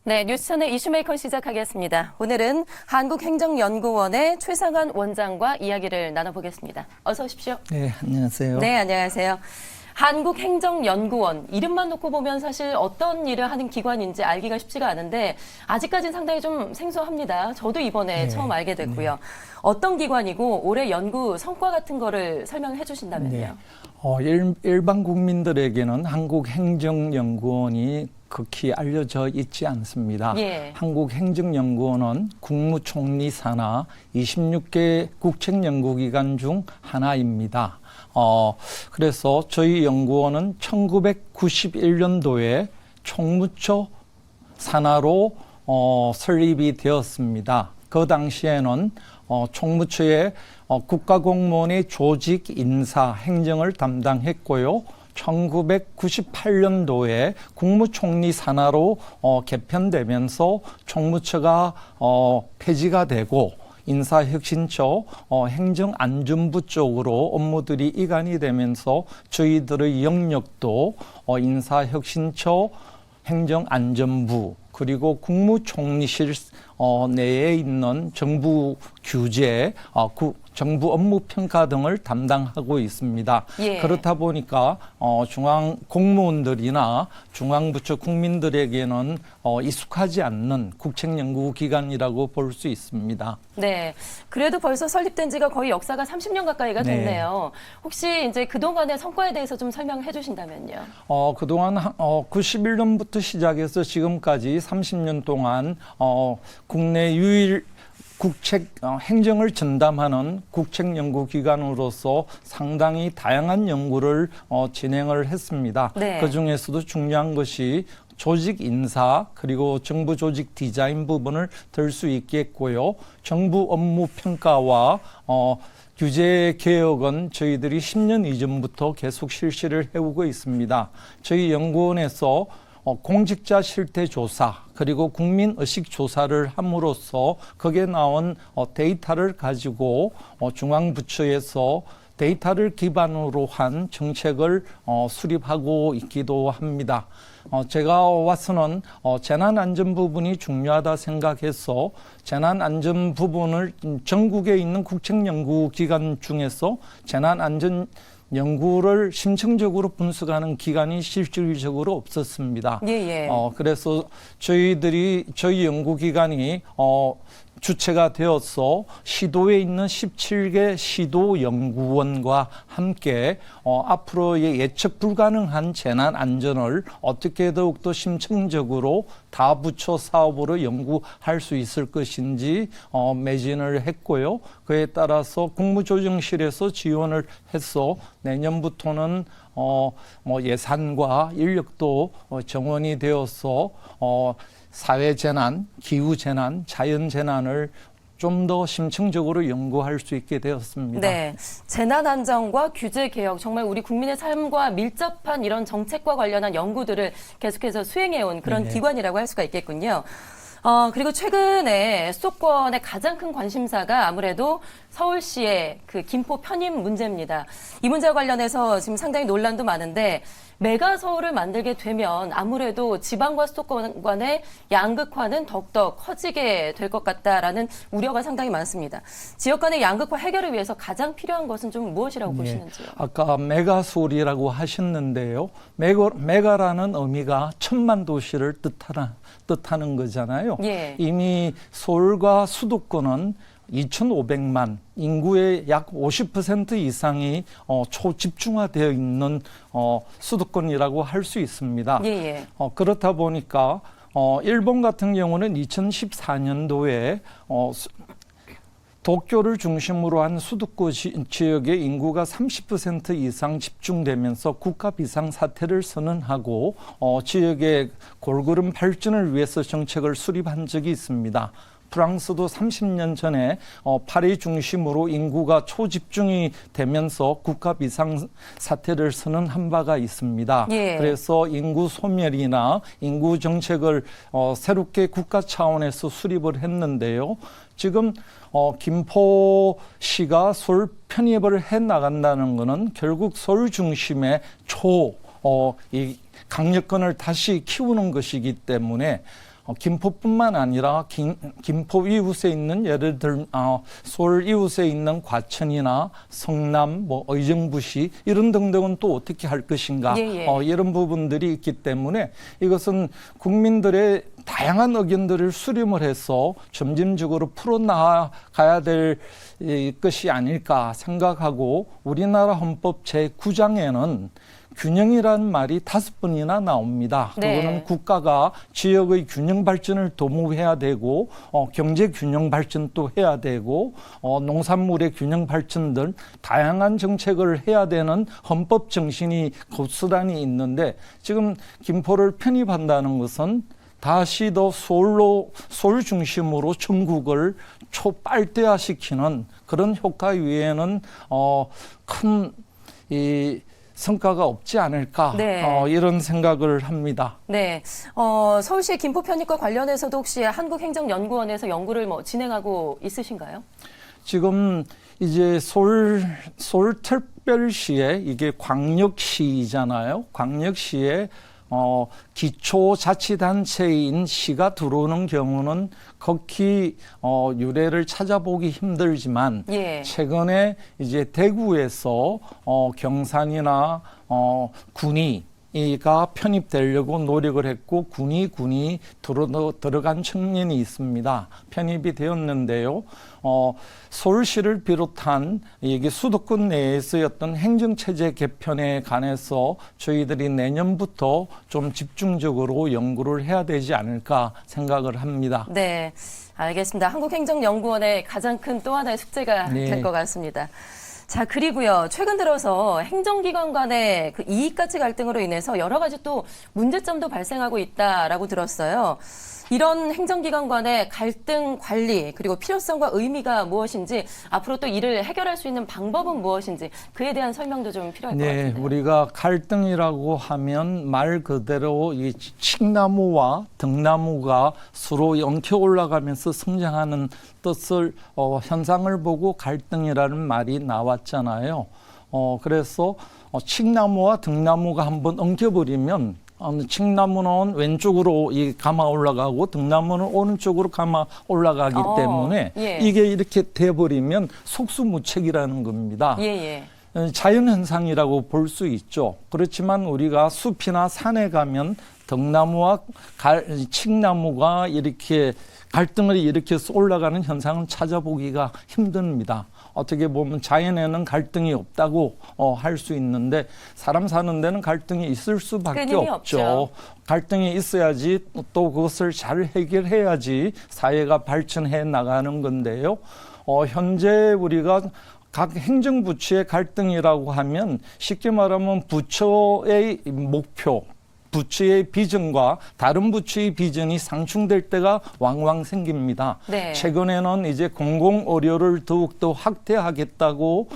네, 뉴스천의 이슈메이커 시작하겠습니다. 오늘은 한국행정연구원의 최상환 원장과 이야기를 나눠보겠습니다. 어서 오십시오. 네, 안녕하세요. 네, 안녕하세요. 한국행정연구원, 이름만 놓고 보면 사실 어떤 일을 하는 기관인지 알기가 쉽지가 않은데 아직까지는 상당히 좀 생소합니다. 저도 이번에 처음 알게 됐고요. 어떤 기관이고 올해 연구 성과 같은 거를 설명해 주신다면요. 일반 국민들에게는 한국행정연구원이 극히 알려져 있지 않습니다. 한국행정연구원은 국무총리 산하 26개 국책연구기관 중 하나입니다. 그래서 저희 연구원은 1991년도에 총무처 산하로 설립이 되었습니다. 그 당시에는 총무처의 국가공무원의 조직, 인사, 행정을 담당했고요. 1998년도에 국무총리 산하로 개편되면서 총무처가 폐지가 되고 인사혁신처, 행정안전부 쪽으로 업무들이 이관이 되면서 저희들의 영역도 인사혁신처, 행정안전부 그리고 국무총리실 내에 있는 정부 규제, 정부 업무 평가 등을 담당하고 있습니다. 그렇다 보니까 중앙 공무원들이나 중앙부처 국민들에게는 익숙하지 않는 국책연구기관이라고 볼 수 있습니다. 네, 그래도 벌써 설립된 지가 거의 역사가 30년 가까이가 됐네요. 혹시 이제 그동안의 성과에 대해서 좀 설명해 주신다면요. 그동안 91년부터 시작해서 지금까지 30년 동안 국내 유일 행정을 전담하는 국책연구기관으로서 상당히 다양한 연구를 진행을 했습니다. 그중에서도 중요한 것이 조직 인사 그리고 정부 조직 디자인 부분을 들 수 있겠고요. 정부 업무 평가와 규제 개혁은 저희들이 10년 이전부터 계속 실시를 해오고 있습니다. 저희 연구원에서 공직자 실태 조사 그리고 국민 의식 조사를 함으로써 거기에 나온 데이터를 가지고 중앙부처에서 데이터를 기반으로 한 정책을 수립하고 있기도 합니다. 제가 와서는 재난안전 부분이 중요하다 생각해서 재난안전 부분을 전국에 있는 국책연구기관 중에서 재난안전 연구를 심층적으로 분석하는 기관이 실질적으로 없었습니다. 그래서 저희 연구기관이 주체가 되어서 시도에 있는 17개 시도연구원과 함께 앞으로의 예측 불가능한 재난안전을 어떻게 더욱더 심층적으로 다부처 사업으로 연구할 수 있을 것인지 매진을 했고요. 그에 따라서 국무조정실에서 지원을 해서 내년부터는 예산과 인력도 정원이 되어서 사회재난, 기후재난, 자연재난을 좀 더 심층적으로 연구할 수 있게 되었습니다. 네, 재난안전과 규제개혁, 정말 우리 국민의 삶과 밀접한 이런 정책과 관련한 연구들을 계속해서 수행해온 그런 기관이라고 할 수가 있겠군요. 그리고 최근에 수도권의 가장 큰 관심사가 아무래도 서울시의 그 김포 편입 문제입니다. 이 문제와 관련해서 지금 상당히 논란도 많은데 메가 서울을 만들게 되면 아무래도 지방과 수도권 간의 양극화는 더욱더 커지게 될 것 같다라는 우려가 상당히 많습니다. 지역 간의 양극화 해결을 위해서 가장 필요한 것은 좀 무엇이라고 보시는지요? 아까 메가 서울이라고 하셨는데요. 메가라는 의미가 천만 도시를 뜻하는 거잖아요. 이미 서울과 수도권은 2,500만 인구의 약 50% 이상이 초집중화되어 있는 수도권이라고 할 수 있습니다. 그렇다 보니까 일본 같은 경우는 2014년도에 도쿄를 중심으로 한 수도권 지역의 인구가 30% 이상 집중되면서 국가 비상사태를 선언하고 지역의 골고루 발전을 위해서 정책을 수립한 적이 있습니다. 프랑스도 30년 전에 파리 중심으로 인구가 초집중이 되면서 국가 비상사태를 선언한 바가 있습니다. 그래서 인구 소멸이나 인구 정책을 새롭게 국가 차원에서 수립을 했는데요. 지금 김포시가 서울 편입을 해 나간다는 것은 결국 서울 중심의 이 강력권을 다시 키우는 것이기 때문에 김포뿐만 아니라 김포 이웃에 있는 예를 들 서울 이웃에 있는 과천이나 성남, 뭐 의정부시 이런 등등은 또 어떻게 할 것인가 예, 예. 이런 부분들이 있기 때문에 이것은 국민들의 다양한 의견들을 수렴을 해서 점진적으로 풀어나가야 될 것이 아닐까 생각하고 우리나라 헌법 제9장에는 균형이라는 말이 5번이나 나옵니다. 네. 그거는 국가가 지역의 균형 발전을 도모해야 되고 경제 균형 발전도 해야 되고 농산물의 균형 발전 등 다양한 정책을 해야 되는 헌법 정신이 고스란히 있는데 지금 김포를 편입한다는 것은 다시 더 서울 중심으로 전국을 초빨대화시키는 그런 효과 외에는 큰 성과가 없지 않을까 네. 이런 생각을 합니다. 네, 서울시 김포 편입과 관련해서도 혹시 한국행정연구원에서 연구를 진행하고 있으신가요? 지금 이제 서울특별시에 이게 광역시잖아요. 광역시에 기초자치단체인 시가 들어오는 경우는 극히 유례를 찾아보기 힘들지만 예. 최근에 이제 대구에서 경산이나 군위가 편입되려고 노력을 했고 군이 들어간 청년이 있습니다. 편입이 되었는데요. 서울시를 비롯한 이게 수도권 내에서의 어떤 행정체제 개편에 관해서 저희들이 내년부터 좀 집중적으로 연구를 해야 되지 않을까 생각을 합니다. 네, 알겠습니다. 한국행정연구원의 가장 큰 또 하나의 숙제가 네. 될 것 같습니다. 자, 그리고요. 최근 들어서 행정기관 간의 그 이익가치 갈등으로 인해서 여러 가지 또 문제점도 발생하고 있다라고 들었어요. 이런 행정기관 간의 갈등 관리 그리고 필요성과 의미가 무엇인지 앞으로 또 이를 해결할 수 있는 방법은 무엇인지 그에 대한 설명도 좀 필요할 것 같은데요. 네, 우리가 갈등이라고 하면 말 그대로 이 칡나무와 등나무가 서로 엉켜 올라가면서 성장하는 뜻을 현상을 보고 갈등이라는 말이 나왔잖아요. 그래서 칡나무와 등나무가 한번 엉켜버리면 칡나무는 왼쪽으로 감아 올라가고 등나무는 오른쪽으로 감아 올라가기 때문에 예. 이게 이렇게 돼버리면 속수무책이라는 겁니다. 예. 자연현상이라고 볼 수 있죠. 그렇지만 우리가 숲이나 산에 가면 등나무와 칡나무가 이렇게 갈등을 일으켜서 올라가는 현상은 찾아보기가 힘듭니다. 어떻게 보면 자연에는 갈등이 없다고 할 수 있는데 사람 사는 데는 갈등이 있을 수밖에 없죠. 갈등이 있어야지 또 그것을 잘 해결해야지 사회가 발전해 나가는 건데요. 현재 우리가 각 행정부처의 갈등이라고 하면 쉽게 말하면 부처의 목표, 부처의 비전과 다른 부처의 비전이 상충될 때가 왕왕 생깁니다. 네. 최근에는 이제 공공 의료를 더욱더 확대하겠다고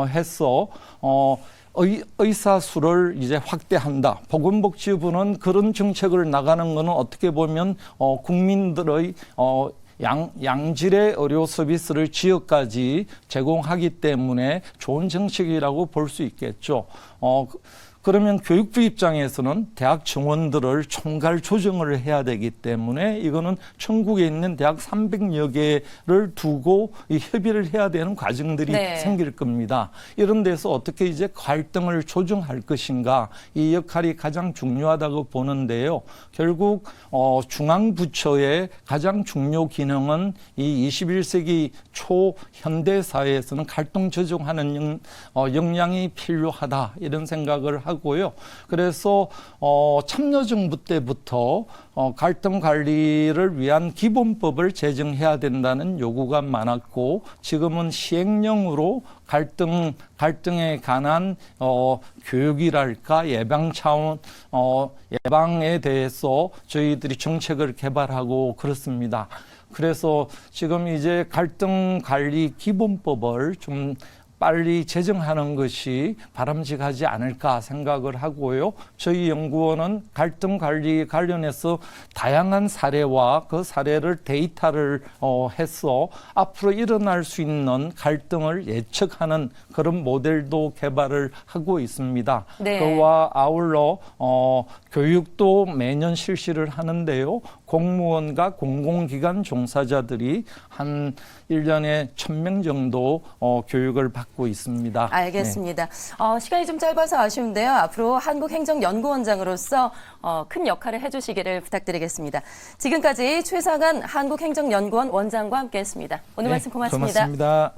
해서 의사 수를 이제 확대한다. 보건복지부는 그런 정책을 나가는 것은 어떻게 보면 국민들의 양질의 의료 서비스를 지역까지 제공하기 때문에 좋은 정책이라고 볼 수 있겠죠. 그러면 교육부 입장에서는 대학 정원들을 총괄 조정을 해야 되기 때문에 이거는 전국에 있는 대학 300여 개를 두고 이 협의를 해야 되는 과정들이 네. 생길 겁니다. 이런 데서 어떻게 이제 갈등을 조정할 것인가 이 역할이 가장 중요하다고 보는데요. 결국 중앙부처의 가장 중요 기능은 이 21세기 초 현대 사회에서는 갈등 조정하는 역량이 필요하다 이런 생각을 하고요. 그래서 참여정부 때부터 갈등 관리를 위한 기본법을 제정해야 된다는 요구가 많았고 지금은 시행령으로 갈등에 관한 교육이랄까 예방 차원 예방에 대해서 저희들이 정책을 개발하고 그렇습니다. 그래서 지금 이제 갈등 관리 기본법을 좀 빨리 제정하는 것이 바람직하지 않을까 생각을 하고요. 저희 연구원은 갈등 관리 관련해서 다양한 사례와 그 사례를 데이터를 해서 앞으로 일어날 수 있는 갈등을 예측하는 그런 모델도 개발을 하고 있습니다. 네. 그와 아울러 교육도 매년 실시를 하는데요. 공무원과 공공기관 종사자들이 한 1년에 1,000명 정도 교육을 받고 있습니다. 알겠습니다. 시간이 좀 짧아서 아쉬운데요. 앞으로 한국행정연구원장으로서 큰 역할을 해주시기를 부탁드리겠습니다. 지금까지 최상한 한국행정연구원 원장과 함께했습니다. 오늘 말씀 고맙습니다. 고맙습니다.